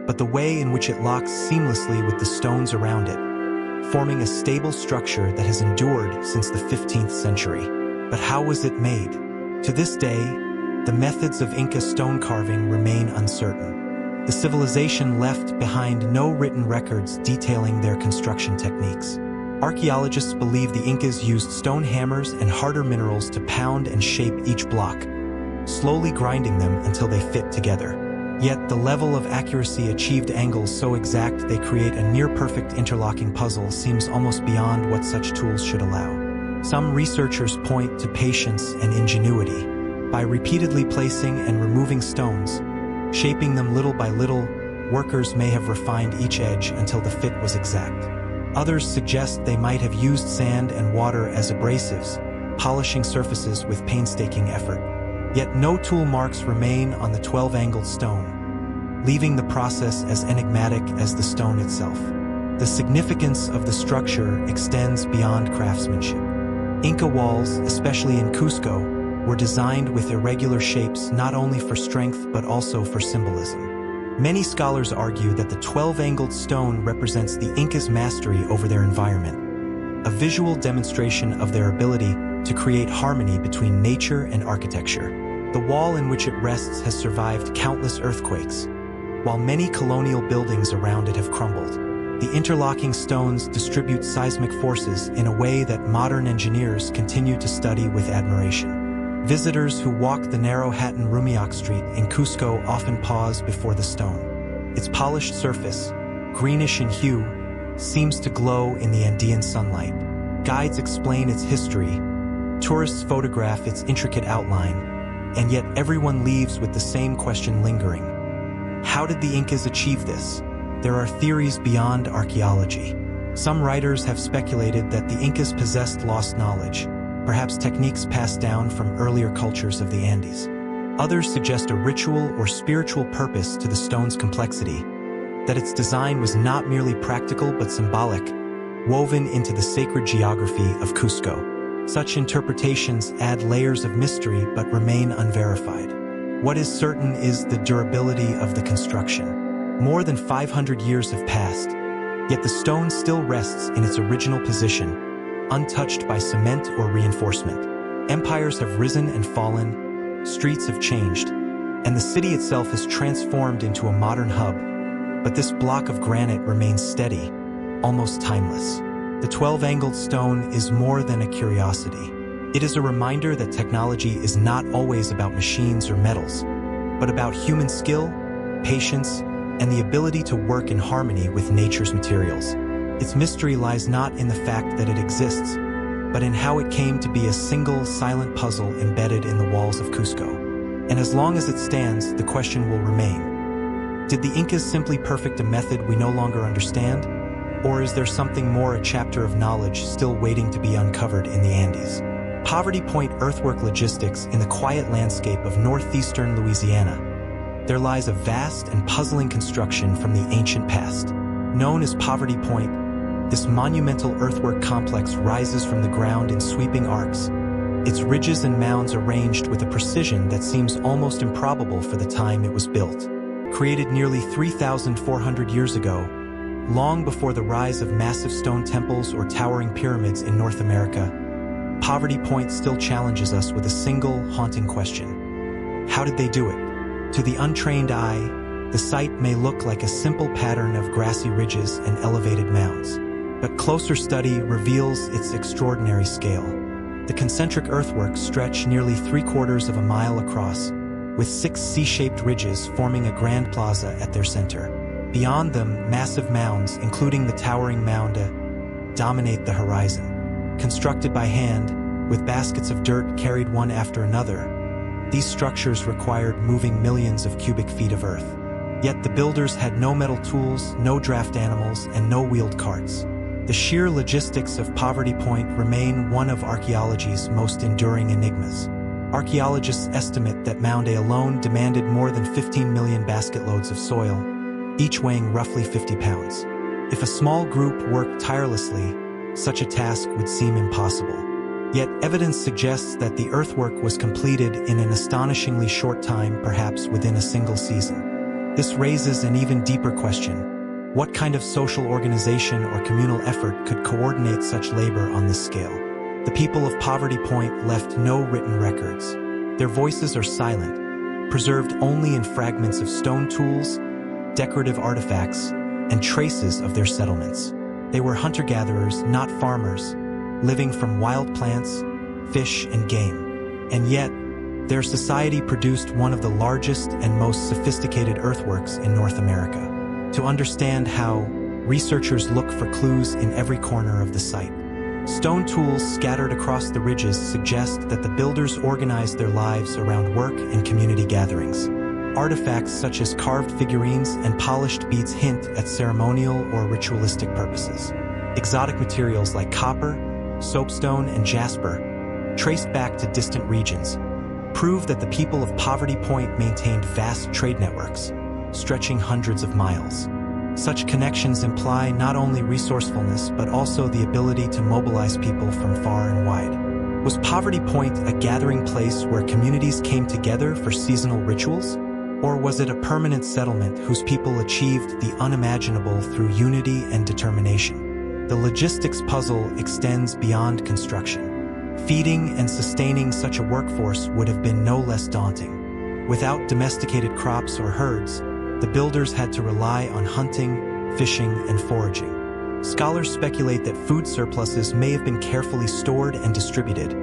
but the way in which it locks seamlessly with the stones around it, forming a stable structure that has endured since the 15th century. But how was it made? To this day, the methods of Inca stone carving remain uncertain. The civilization left behind no written records detailing their construction techniques. Archaeologists believe the Incas used stone hammers and harder minerals to pound and shape each block, slowly grinding them until they fit together. Yet the level of accuracy achieved, angles so exact they create a near-perfect interlocking puzzle, seems almost beyond what such tools should allow. Some researchers point to patience and ingenuity. By repeatedly placing and removing stones, shaping them little by little, workers may have refined each edge until the fit was exact. Others suggest they might have used sand and water as abrasives, polishing surfaces with painstaking effort. Yet no tool marks remain on the 12-angled stone, leaving the process as enigmatic as the stone itself. The significance of the structure extends beyond craftsmanship. Inca walls, especially in Cusco, were designed with irregular shapes not only for strength but also for symbolism. Many scholars argue that the 12-angled stone represents the Incas' mastery over their environment, a visual demonstration of their ability to create harmony between nature and architecture. The wall in which it rests has survived countless earthquakes, while many colonial buildings around it have crumbled. The interlocking stones distribute seismic forces in a way that modern engineers continue to study with admiration. Visitors who walk the narrow Hatton Rumiak Street in Cusco often pause before the stone. Its polished surface, greenish in hue, seems to glow in the Andean sunlight. Guides explain its history, tourists photograph its intricate outline, and yet everyone leaves with the same question lingering. How did the Incas achieve this? There are theories beyond archaeology. Some writers have speculated that the Incas possessed lost knowledge, perhaps techniques passed down from earlier cultures of the Andes. Others suggest a ritual or spiritual purpose to the stone's complexity, that its design was not merely practical but symbolic, woven into the sacred geography of Cusco. Such interpretations add layers of mystery but remain unverified. What is certain is the durability of the construction. More than 500 years have passed, yet the stone still rests in its original position, untouched by cement or reinforcement. Empires have risen and fallen, streets have changed, and the city itself has transformed into a modern hub, but this block of granite remains steady, almost timeless. The 12-angled stone is more than a curiosity. It is a reminder that technology is not always about machines or metals, but about human skill, patience, and the ability to work in harmony with nature's materials. Its mystery lies not in the fact that it exists, but in how it came to be a single, silent puzzle embedded in the walls of Cusco. And as long as it stands, the question will remain: did the Incas simply perfect a method we no longer understand? Or is there something more, a chapter of knowledge still waiting to be uncovered in the Andes? Poverty Point earthwork logistics. In the quiet landscape of northeastern Louisiana, there lies a vast and puzzling construction from the ancient past. Known as Poverty Point, this monumental earthwork complex rises from the ground in sweeping arcs, its ridges and mounds arranged with a precision that seems almost improbable for the time it was built. Created nearly 3,400 years ago, long before the rise of massive stone temples or towering pyramids in North America, Poverty Point still challenges us with a single, haunting question. How did they do it? To the untrained eye, the site may look like a simple pattern of grassy ridges and elevated mounds, but closer study reveals its extraordinary scale. The concentric earthworks stretch nearly 3/4 of a mile across, with 6 C-shaped ridges forming a grand plaza at their center. Beyond them, massive mounds, including the towering mound, dominate the horizon. Constructed by hand, with baskets of dirt carried one after another, these structures required moving millions of cubic feet of earth. Yet the builders had no metal tools, no draft animals, and no wheeled carts. The sheer logistics of Poverty Point remain one of archaeology's most enduring enigmas. Archaeologists estimate that Mound A alone demanded more than 15 million basket loads of soil, each weighing roughly 50 pounds. If a small group worked tirelessly, such a task would seem impossible. Yet evidence suggests that the earthwork was completed in an astonishingly short time, perhaps within a single season. This raises an even deeper question. What kind of social organization or communal effort could coordinate such labor on this scale? The people of Poverty Point left no written records. Their voices are silent, preserved only in fragments of stone tools, decorative artifacts, and traces of their settlements. They were hunter-gatherers, not farmers, living from wild plants, fish, and game. And yet, their society produced one of the largest and most sophisticated earthworks in North America. To understand how, researchers look for clues in every corner of the site. Stone tools scattered across the ridges suggest that the builders organized their lives around work and community gatherings. Artifacts such as carved figurines and polished beads hint at ceremonial or ritualistic purposes. Exotic materials like copper, soapstone, and jasper, traced back to distant regions, prove that the people of Poverty Point maintained vast trade networks, stretching hundreds of miles. Such connections imply not only resourcefulness but also the ability to mobilize people from far and wide. Was Poverty Point a gathering place where communities came together for seasonal rituals? Or was it a permanent settlement whose people achieved the unimaginable through unity and determination? The logistics puzzle extends beyond construction. Feeding and sustaining such a workforce would have been no less daunting. Without domesticated crops or herds, the builders had to rely on hunting, fishing, and foraging. Scholars speculate that food surpluses may have been carefully stored and distributed,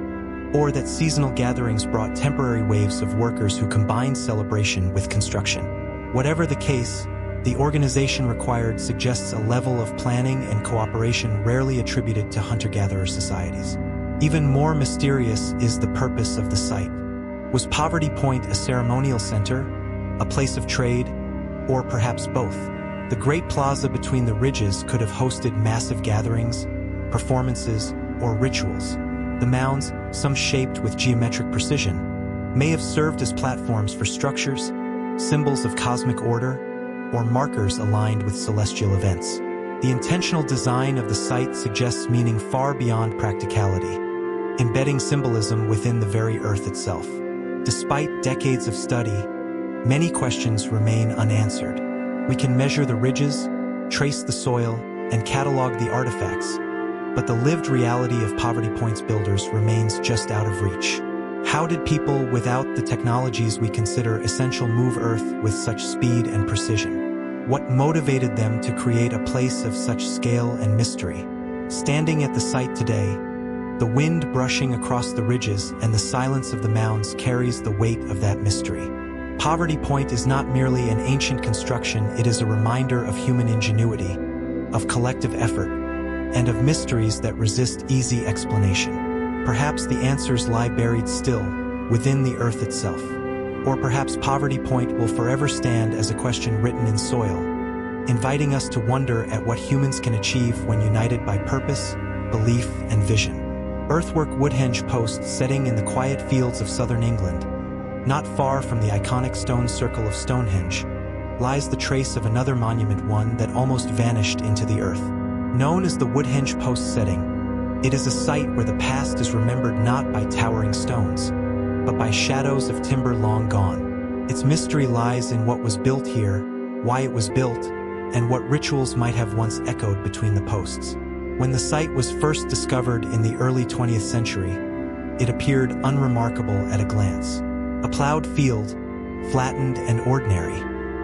or that seasonal gatherings brought temporary waves of workers who combined celebration with construction. Whatever the case, the organization required suggests a level of planning and cooperation rarely attributed to hunter-gatherer societies. Even more mysterious is the purpose of the site. Was Poverty Point a ceremonial center, a place of trade, or perhaps both? The Great Plaza between the ridges could have hosted massive gatherings, performances, or rituals. The mounds, some shaped with geometric precision, may have served as platforms for structures, symbols of cosmic order, or markers aligned with celestial events. The intentional design of the site suggests meaning far beyond practicality, embedding symbolism within the very earth itself. Despite decades of study, many questions remain unanswered. We can measure the ridges, trace the soil, and catalog the artifacts, but the lived reality of Poverty Point's builders remains just out of reach. How did people without the technologies we consider essential move Earth with such speed and precision? What motivated them to create a place of such scale and mystery? Standing at the site today, the wind brushing across the ridges and the silence of the mounds carries the weight of that mystery. Poverty Point is not merely an ancient construction, it is a reminder of human ingenuity, of collective effort, and of mysteries that resist easy explanation. Perhaps the answers lie buried still, within the earth itself. Or perhaps Poverty Point will forever stand as a question written in soil, inviting us to wonder at what humans can achieve when united by purpose, belief, and vision. Earthwork Woodhenge posts setting in the quiet fields of southern England, not far from the iconic stone circle of Stonehenge, lies the trace of another monument, one that almost vanished into the earth. Known as the Woodhenge post setting, it is a site where the past is remembered not by towering stones, but by shadows of timber long gone. Its mystery lies in what was built here, why it was built, and what rituals might have once echoed between the posts. When the site was first discovered in the early 20th century, it appeared unremarkable at a glance. A plowed field, flattened and ordinary,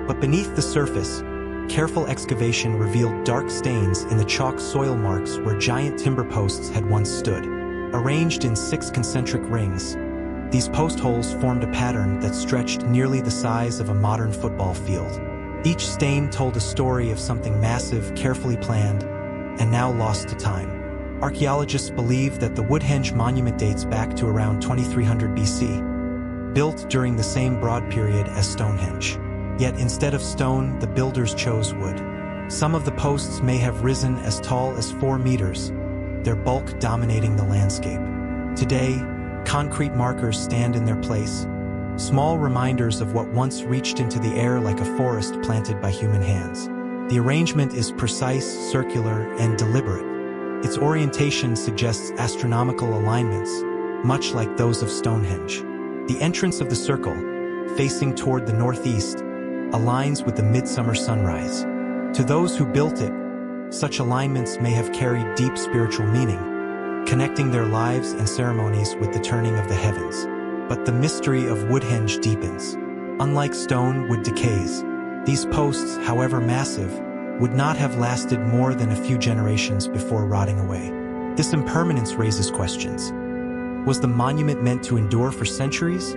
but beneath the surface, careful excavation revealed dark stains in the chalk soil marks where giant timber posts had once stood. Arranged in 6 concentric rings, these post holes formed a pattern that stretched nearly the size of a modern football field. Each stain told a story of something massive, carefully planned, and now lost to time. Archaeologists believe that the Woodhenge monument dates back to around 2300 BC, built during the same broad period as Stonehenge. Yet instead of stone, the builders chose wood. Some of the posts may have risen as tall as 4 meters, their bulk dominating the landscape. Today, concrete markers stand in their place, small reminders of what once reached into the air like a forest planted by human hands. The arrangement is precise, circular, and deliberate. Its orientation suggests astronomical alignments, much like those of Stonehenge. The entrance of the circle, facing toward the northeast, aligns with the midsummer sunrise. To those who built it, such alignments may have carried deep spiritual meaning, connecting their lives and ceremonies with the turning of the heavens. But the mystery of Woodhenge deepens. Unlike stone, wood decays. These posts, however massive, would not have lasted more than a few generations before rotting away. This impermanence raises questions. Was the monument meant to endure for centuries,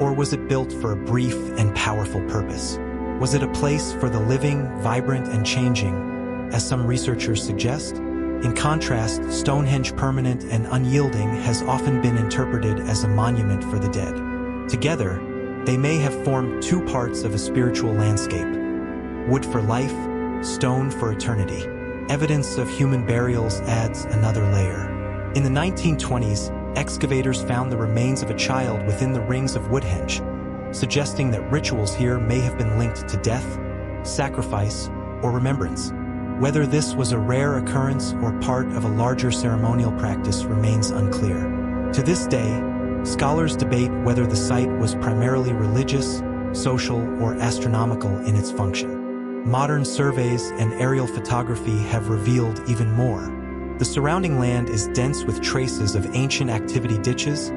or was it built for a brief and powerful purpose? Was it a place for the living, vibrant, and changing, as some researchers suggest? In contrast, Stonehenge, permanent and unyielding, has often been interpreted as a monument for the dead. Together, they may have formed 2 parts of a spiritual landscape: wood for life, stone for eternity. Evidence of human burials adds another layer. In the 1920s, excavators found the remains of a child within the rings of Woodhenge, suggesting that rituals here may have been linked to death, sacrifice, or remembrance. Whether this was a rare occurrence or part of a larger ceremonial practice remains unclear. To this day, scholars debate whether the site was primarily religious, social, or astronomical in its function. Modern surveys and aerial photography have revealed even more. The surrounding land is dense with traces of ancient activity: ditches,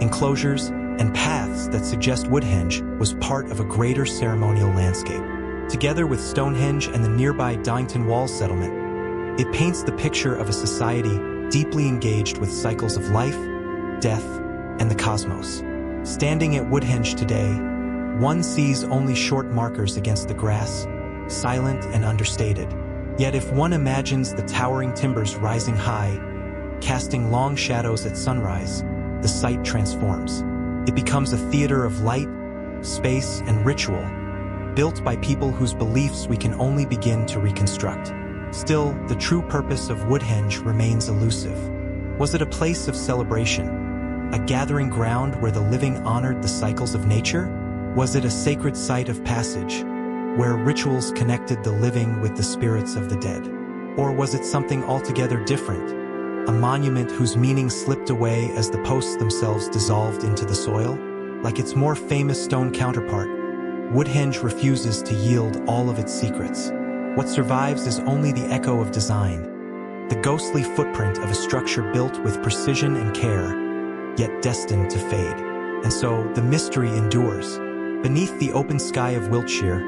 enclosures, and paths that suggest Woodhenge was part of a greater ceremonial landscape. Together with Stonehenge and the nearby Donnington Walls settlement, it paints the picture of a society deeply engaged with cycles of life, death, and the cosmos. Standing at Woodhenge today, one sees only short markers against the grass, silent and understated. Yet if one imagines the towering timbers rising high, casting long shadows at sunrise, the site transforms. It becomes a theater of light, space, and ritual, built by people whose beliefs we can only begin to reconstruct. Still, the true purpose of Woodhenge remains elusive. Was it a place of celebration, a gathering ground where the living honored the cycles of nature? Was it a sacred site of passage, where rituals connected the living with the spirits of the dead? Or was it something altogether different, a monument whose meaning slipped away as the posts themselves dissolved into the soil? Like its more famous stone counterpart, Woodhenge refuses to yield all of its secrets. What survives is only the echo of design, the ghostly footprint of a structure built with precision and care, yet destined to fade. And so, the mystery endures. Beneath the open sky of Wiltshire,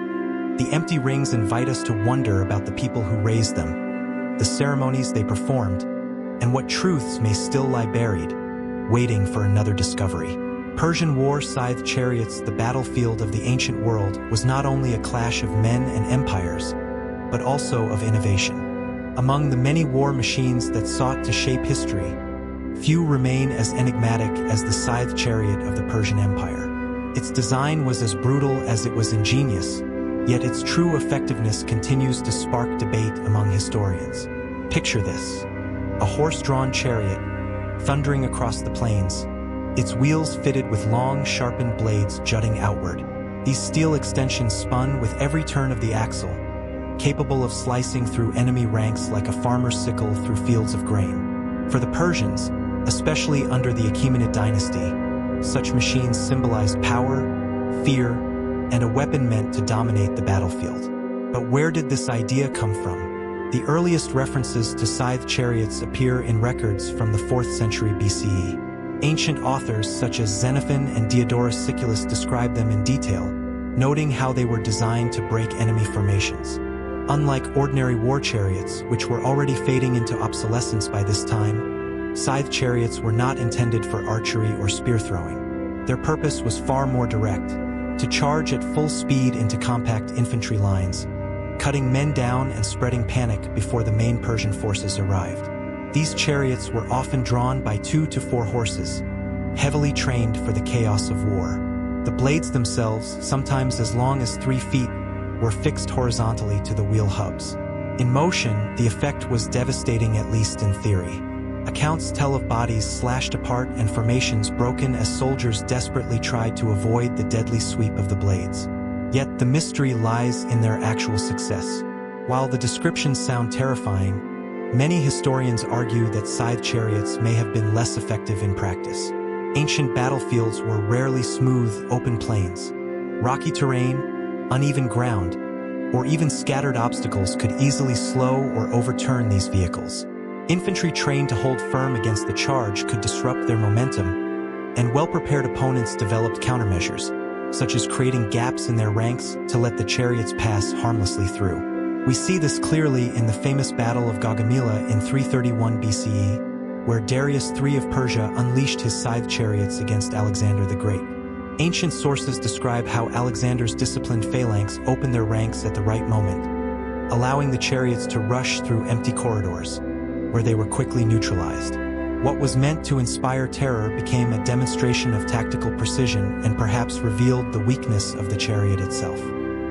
the empty rings invite us to wonder about the people who raised them, the ceremonies they performed, and what truths may still lie buried, waiting for another discovery. Persian war scythe chariots, the battlefield of the ancient world, was not only a clash of men and empires, but also of innovation. Among the many war machines that sought to shape history, few remain as enigmatic as the scythe chariot of the Persian Empire. Its design was as brutal as it was ingenious, yet its true effectiveness continues to spark debate among historians. Picture this: a horse-drawn chariot, thundering across the plains, its wheels fitted with long, sharpened blades jutting outward. These steel extensions spun with every turn of the axle, capable of slicing through enemy ranks like a farmer's sickle through fields of grain. For the Persians, especially under the Achaemenid dynasty, such machines symbolized power, fear, and a weapon meant to dominate the battlefield. But where did this idea come from? The earliest references to scythe chariots appear in records from the 4th century BCE. Ancient authors such as Xenophon and Diodorus Siculus describe them in detail, noting how they were designed to break enemy formations. Unlike ordinary war chariots, which were already fading into obsolescence by this time, scythe chariots were not intended for archery or spear throwing. Their purpose was far more direct: to charge at full speed into compact infantry lines, cutting men down and spreading panic before the main Persian forces arrived. These chariots were often drawn by 2 to 4 horses, heavily trained for the chaos of war. The blades themselves, sometimes as long as 3 feet, were fixed horizontally to the wheel hubs. In motion, the effect was devastating, at least in theory. Accounts tell of bodies slashed apart and formations broken as soldiers desperately tried to avoid the deadly sweep of the blades. Yet the mystery lies in their actual success. While the descriptions sound terrifying, many historians argue that scythe chariots may have been less effective in practice. Ancient battlefields were rarely smooth, open plains. Rocky terrain, uneven ground, or even scattered obstacles could easily slow or overturn these vehicles. Infantry trained to hold firm against the charge could disrupt their momentum, and well-prepared opponents developed countermeasures, such as creating gaps in their ranks to let the chariots pass harmlessly through. We see this clearly in the famous Battle of Gaugamela in 331 BCE, where Darius III of Persia unleashed his scythe chariots against Alexander the Great. Ancient sources describe how Alexander's disciplined phalanx opened their ranks at the right moment, allowing the chariots to rush through empty corridors, where they were quickly neutralized. What was meant to inspire terror became a demonstration of tactical precision and perhaps revealed the weakness of the chariot itself.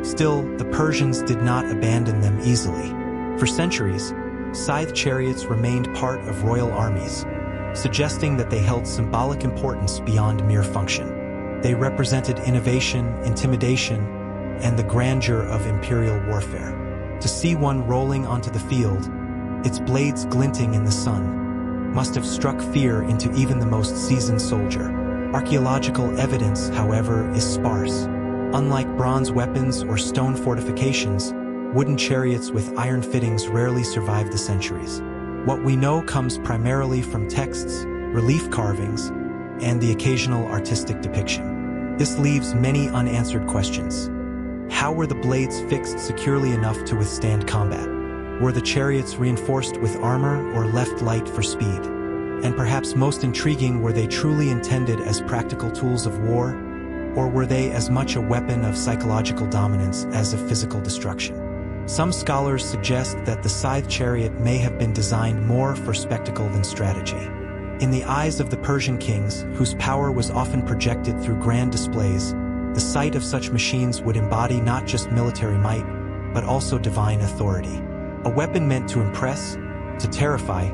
Still, the Persians did not abandon them easily. For centuries, scythe chariots remained part of royal armies, suggesting that they held symbolic importance beyond mere function. They represented innovation, intimidation, and the grandeur of imperial warfare. To see one rolling onto the field, its blades glinting in the sun, must have struck fear into even the most seasoned soldier. Archaeological evidence, however, is sparse. Unlike bronze weapons or stone fortifications, wooden chariots with iron fittings rarely survive the centuries. What we know comes primarily from texts, relief carvings, and the occasional artistic depiction. This leaves many unanswered questions. How were the blades fixed securely enough to withstand combat? Were the chariots reinforced with armor or left light for speed? And perhaps most intriguing, were they truly intended as practical tools of war? Or were they as much a weapon of psychological dominance as of physical destruction? Some scholars suggest that the scythe chariot may have been designed more for spectacle than strategy. In the eyes of the Persian kings, whose power was often projected through grand displays, the sight of such machines would embody not just military might, but also divine authority. A weapon meant to impress, to terrify,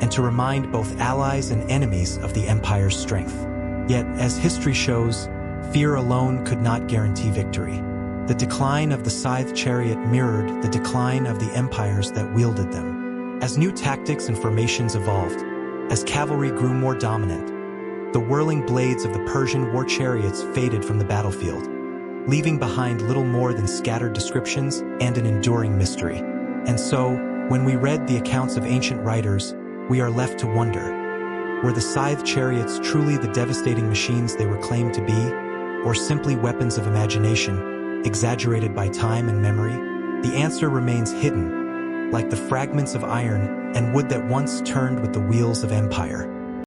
and to remind both allies and enemies of the empire's strength. Yet, as history shows, fear alone could not guarantee victory. The decline of the scythe chariot mirrored the decline of the empires that wielded them. As new tactics and formations evolved, as cavalry grew more dominant, the whirling blades of the Persian war chariots faded from the battlefield, leaving behind little more than scattered descriptions and an enduring mystery. And so, when we read the accounts of ancient writers, we are left to wonder, were the scythe chariots truly the devastating machines they were claimed to be, or simply weapons of imagination, exaggerated by time and memory? The answer remains hidden, like the fragments of iron and wood that once turned with the wheels of empire.